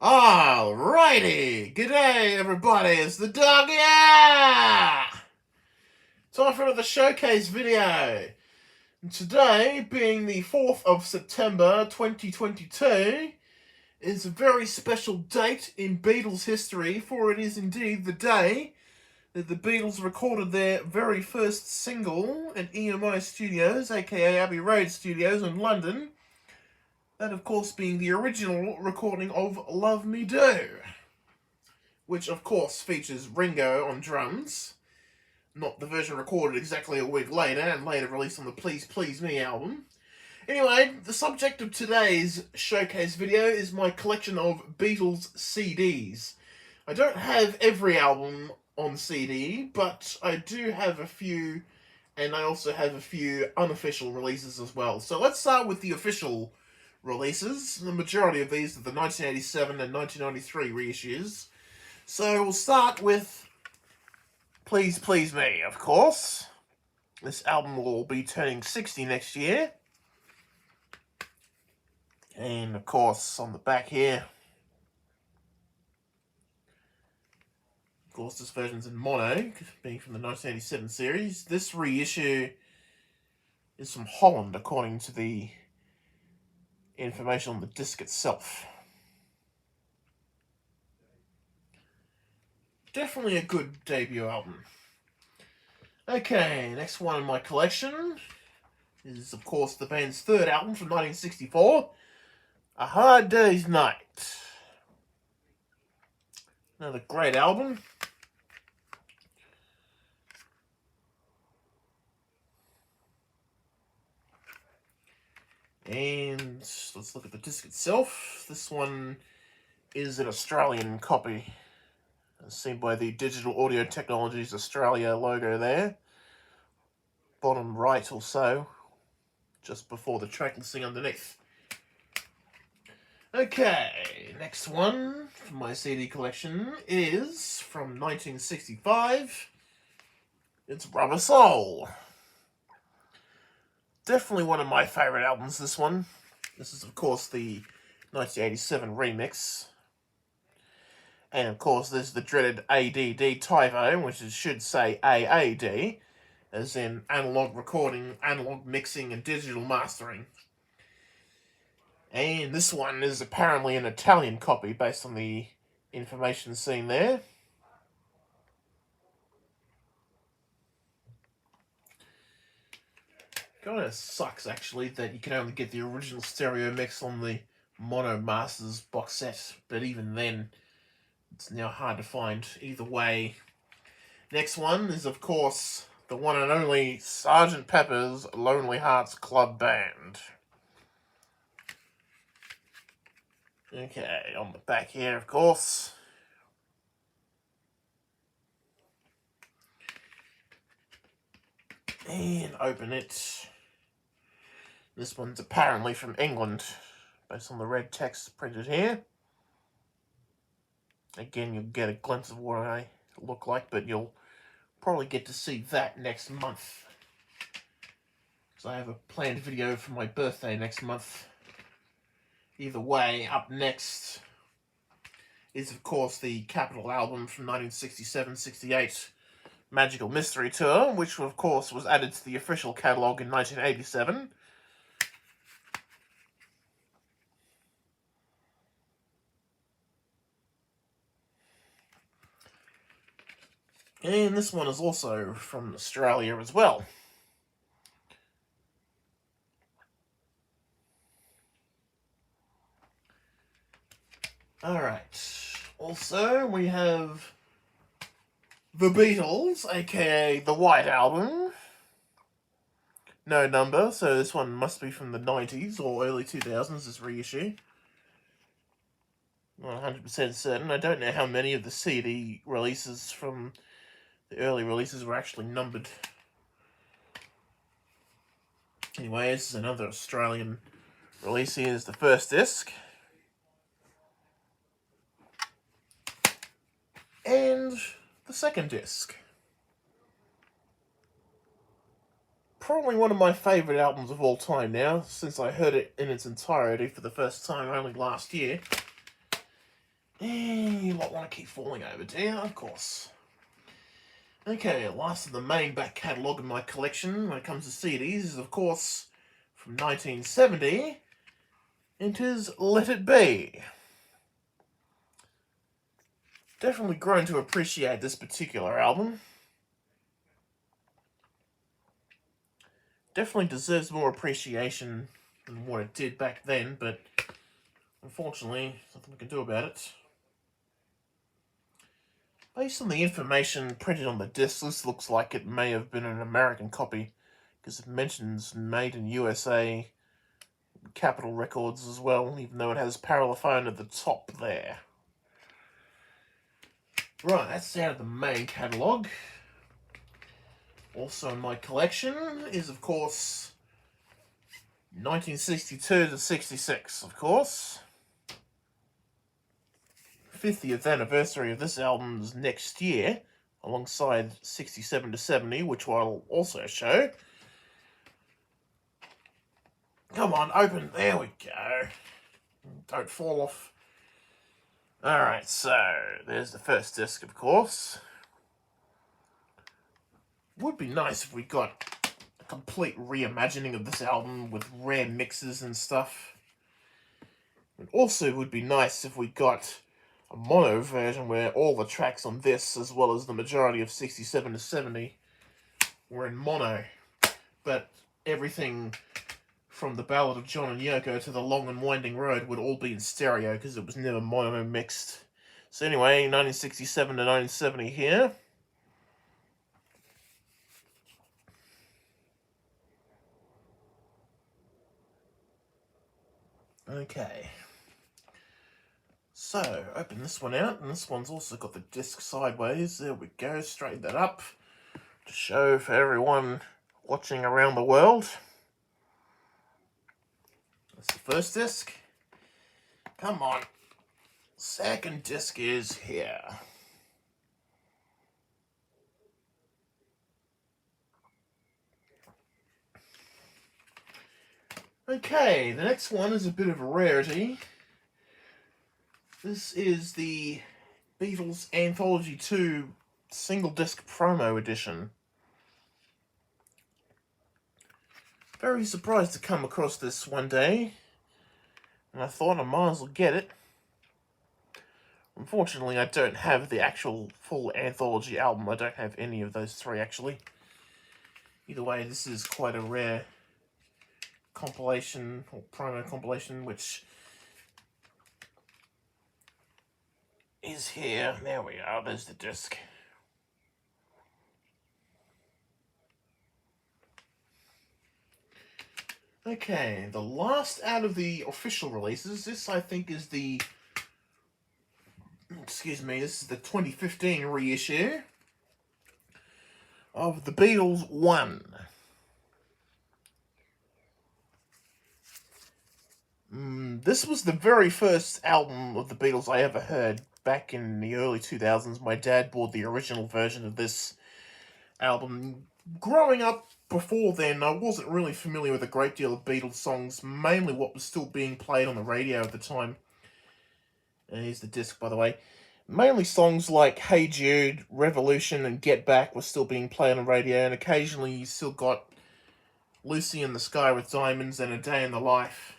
Alrighty, g'day everybody, it's the Doga! Time for another showcase video. And today, being the 4th of September 2022, is a very special date in Beatles history, for it is indeed the day that the Beatles recorded their very first single at EMI Studios, aka Abbey Road Studios in London. That, of course, being the original recording of Love Me Do, which, of course, features Ringo on drums, not the version recorded exactly a week later and later released on the Please Please Me album. Anyway, the subject of today's showcase video is my collection of Beatles CDs. I don't have every album on CD, but I do have a few, and I also have a few unofficial releases as well. So let's start with the official releases. The majority of these are the 1987 and 1993 reissues. So we'll start with Please Please Me, of course. This album will be turning 60 next year. And of course, on the back here, of course, this version's in mono, being from the 1987 series. This reissue is from Holland, according to the information on the disc itself. Definitely a good debut album. Okay, next one in my collection is, of course, the band's third album from 1964, A Hard Day's Night. Another great album. And let's look at the disc itself. This one is an Australian copy, as seen by the Digital Audio Technologies Australia logo there. Bottom right or so, just before the track listing underneath. Okay, next one from my CD collection is from 1965. It's Rubber Soul. Definitely one of my favourite albums, this one. This is, of course, the 1987 remix. And, of course, there's the dreaded ADD typo, which should say AAD, as in analog recording, analog mixing, and digital mastering. And this one is apparently an Italian copy, based on the information seen there. Kind of sucks, actually, that you can only get the original stereo mix on the Mono Masters box set, but even then, it's now hard to find. Either way, next one is, of course, the one and only Sgt. Pepper's Lonely Hearts Club Band. Okay, on the back here, of course. And open it. This one's apparently from England, based on the red text printed here. Again, you'll get a glimpse of what I look like, but you'll probably get to see that next month, because I have a planned video for my birthday next month. Either way, up next is, of course, the Capitol album from 1967-68, Magical Mystery Tour, which, of course, was added to the official catalogue in 1987. And this one is also from Australia as well. Alright, also we have The Beatles, aka the White Album. No number, so this one must be from the 90s or early 2000s, this reissue. Not 100% certain. I don't know how many of the CD releases from the early releases were actually numbered. Anyway, this is another Australian release. Here's the first disc. And the second disc. Probably one of my favourite albums of all time now, since I heard it in its entirety for the first time only last year. You might want to keep falling over, dear, of course. Okay, last of the main back catalogue in my collection when it comes to CDs is, of course, from 1970. It is Let It Be. Definitely grown to appreciate this particular album. Definitely deserves more appreciation than what it did back then, but unfortunately, nothing we can do about it. Based on the information printed on the disc, this looks like it may have been an American copy, because it mentions made in USA, Capitol Records as well, even though it has Parlophone at the top there. Right, that's out of the main catalogue. Also in my collection is, of course, 1962 to 66, of course. 50th anniversary of this album is next year, alongside 67 to 70, which I'll also show. Come on, open. There we go. Don't fall off. Alright, so there's the first disc, of course. Would be nice if we got a complete reimagining of this album with rare mixes and stuff. It also would be nice if we got a mono version where all the tracks on this, as well as the majority of 67 to 70, were in mono. But everything from the Ballad of John and Yoko to the Long and Winding Road would all be in stereo because it was never mono mixed. So anyway, 1967 to 1970 here. Okay. So, open this one out, and this one's also got the disc sideways. There we go, straighten that up to show for everyone watching around the world. That's the first disc. Come on. Second disc is here. Okay, the next one is a bit of a rarity. This is the Beatles Anthology 2 single disc promo edition. Very surprised to come across this one day, and I thought I might as well get it. Unfortunately, I don't have the actual full anthology album. I don't have any of those three, actually. Either way, this is quite a rare compilation, or promo compilation, which is here. There we are, there's the disc. Okay, the last out of the official releases, this I think is the, this is the 2015 reissue of the Beatles 1. This was the very first album of the Beatles I ever heard back in the early 2000s. My dad bought the original version of this album. Growing up before then, I wasn't really familiar with a great deal of Beatles songs, mainly what was still being played on the radio at the time. Here's the disc, by the way. Mainly songs like Hey Jude, Revolution, and Get Back were still being played on the radio, and occasionally you still got Lucy in the Sky with Diamonds and A Day in the Life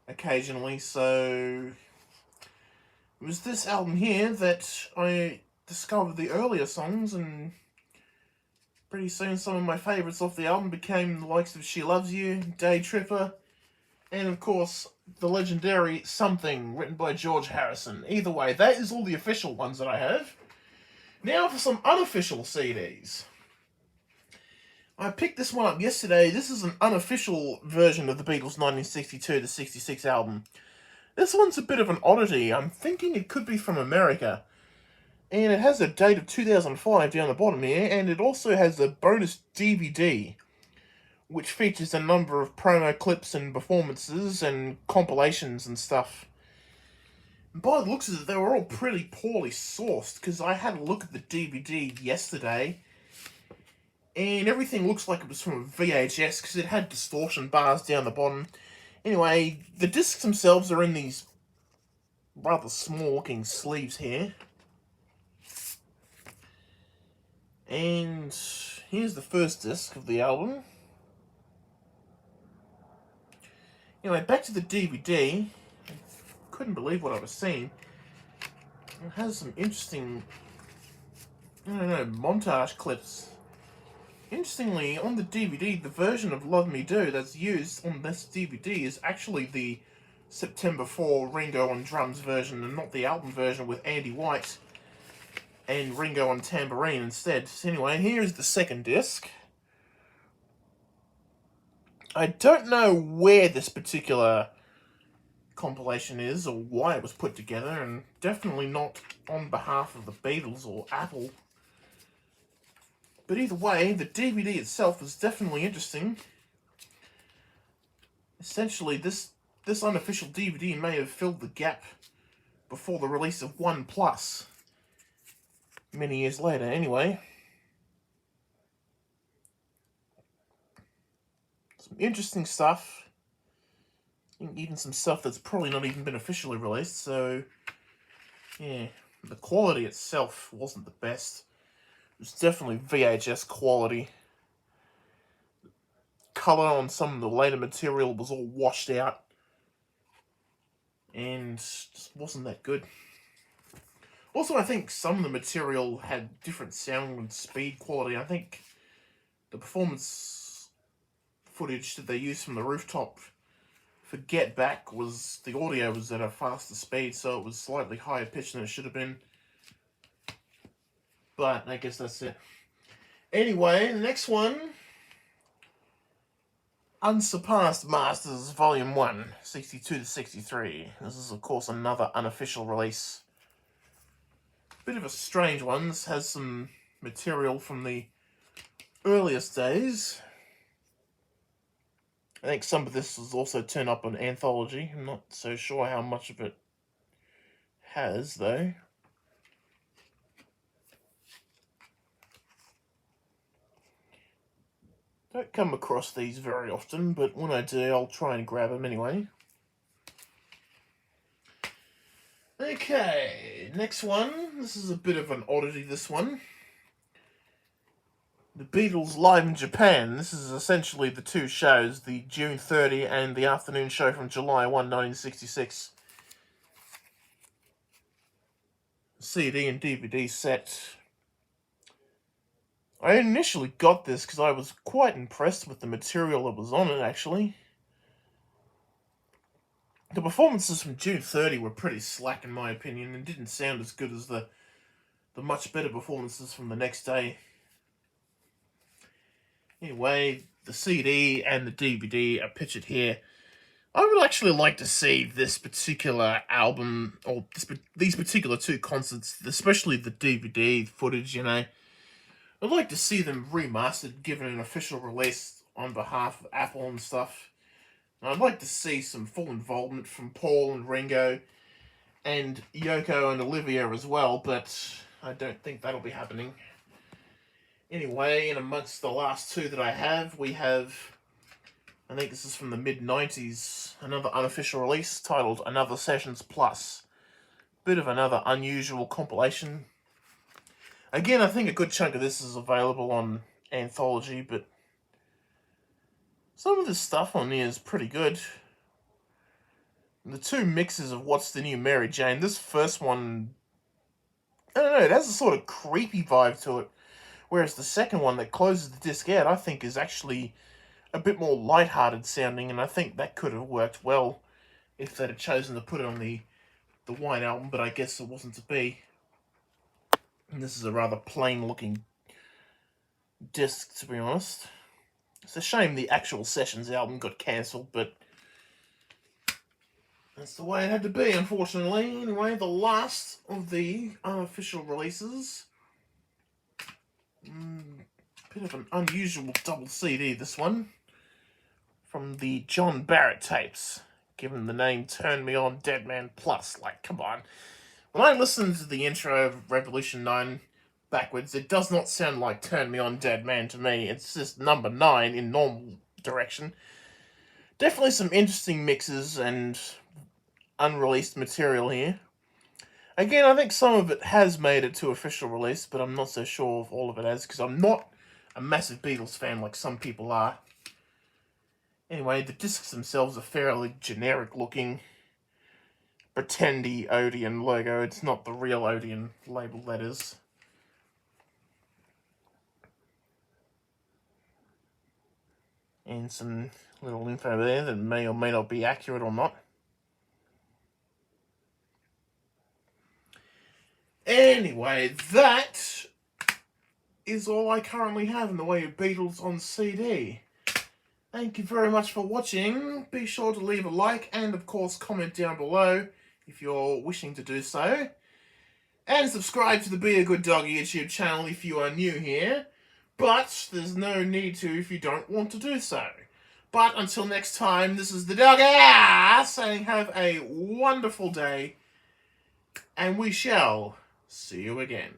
occasionally. So it was this album here that I discovered the earlier songs, and pretty soon some of my favourites off the album became the likes of She Loves You, Day Tripper, and of course the legendary Something, written by George Harrison. Either way, that is all the official ones that I have. Now for some unofficial CDs. I picked this one up yesterday. This is an unofficial version of the Beatles' 1962 to 66 album. This one's a bit of an oddity. I'm thinking it could be from America. And it has a date of 2005 down the bottom here, and it also has a bonus DVD, which features a number of promo clips and performances and compilations and stuff. And by the looks of it, they were all pretty poorly sourced, because I had a look at the DVD yesterday, and everything looks like it was from a VHS, because it had distortion bars down the bottom. Anyway, the discs themselves are in these rather small looking sleeves here. And here's the first disc of the album. Anyway, back to the DVD. I couldn't believe what I was seeing. It has some interesting, montage clips. Interestingly, on the DVD, the version of Love Me Do that's used on this DVD is actually the September 4 Ringo on drums version and not the album version with Andy White and Ringo on tambourine instead. So anyway, here's the second disc. I don't know where this particular compilation is or why it was put together, and definitely not on behalf of the Beatles or Apple. But either way, the DVD itself is definitely interesting. Essentially, this unofficial DVD may have filled the gap before the release of 1 Plus many years later. Anyway, some interesting stuff. Even some stuff that's probably not even been officially released, so yeah, the quality itself wasn't the best. It was definitely VHS quality. Colour on some of the later material was all washed out and just wasn't that good. Also, I think some of the material had different sound and speed quality. I think the performance footage that they used from the rooftop for Get Back was, the audio was at a faster speed, so it was slightly higher pitched than it should have been. But I guess that's it. Anyway, the next one, Unsurpassed Masters Volume 1, 62 to 63. This is, of course, another unofficial release. Bit of a strange one. This has some material from the earliest days. I think some of this was also turned up on Anthology. I'm not so sure how much of it has, though. Don't come across these very often, but when I do, I'll try and grab them anyway. Okay, next one. This is a bit of an oddity, this one. The Beatles live in Japan. This is essentially the two shows, the June 30 and the afternoon show from July 1, 1966. CD and DVD set. I initially got this because I was quite impressed with the material that was on it, actually. The performances from June 30 were pretty slack in my opinion and didn't sound as good as the much better performances from the next day. Anyway, the CD and the DVD are pictured here. I would actually like to see this particular album, or these particular two concerts, especially the DVD footage, I'd like to see them remastered, given an official release on behalf of Apple and stuff. And I'd like to see some full involvement from Paul and Ringo, and Yoko and Olivia as well, but I don't think that'll be happening. Anyway, in amongst the last two that I have, we have, I think this is from the mid-90s, another unofficial release titled Another Sessions Plus. Bit of another unusual compilation. Again, I think a good chunk of this is available on Anthology, but some of the stuff on here is pretty good. The two mixes of What's the New Mary Jane, this first one, I don't know, it has a sort of creepy vibe to it. Whereas the second one that closes the disc out, I think, is actually a bit more light-hearted sounding, and I think that could have worked well if they'd have chosen to put it on the White Album, but I guess it wasn't to be. And this is a rather plain-looking disc, to be honest. It's a shame the actual Sessions album got cancelled, but that's the way it had to be, unfortunately. Anyway, the last of the unofficial releases. Bit of an unusual double CD, this one. From the John Barrett tapes. Given the name Turn Me On Dead Man Plus. Like, come on. When I listened to the intro of Revolution 9 backwards, it does not sound like Turn Me On Dead Man to me. It's just number 9 in normal direction. Definitely some interesting mixes and unreleased material here. Again, I think some of it has made it to official release, but I'm not so sure if all of it has, because I'm not a massive Beatles fan like some people are. Anyway, the discs themselves are fairly generic looking, pretendy Odeon logo. It's not the real Odeon label, that is. And some little info there that may or may not be accurate or not. Anyway, that is all I currently have in the way of Beatles on CD. Thank you very much for watching. Be sure to leave a like and, of course, comment down below if you're wishing to do so. And subscribe to the Be a Good Dog YouTube channel if you are new here. But there's no need to if you don't want to do so. But until next time, this is the Doga saying have a wonderful day. And we shall see you again.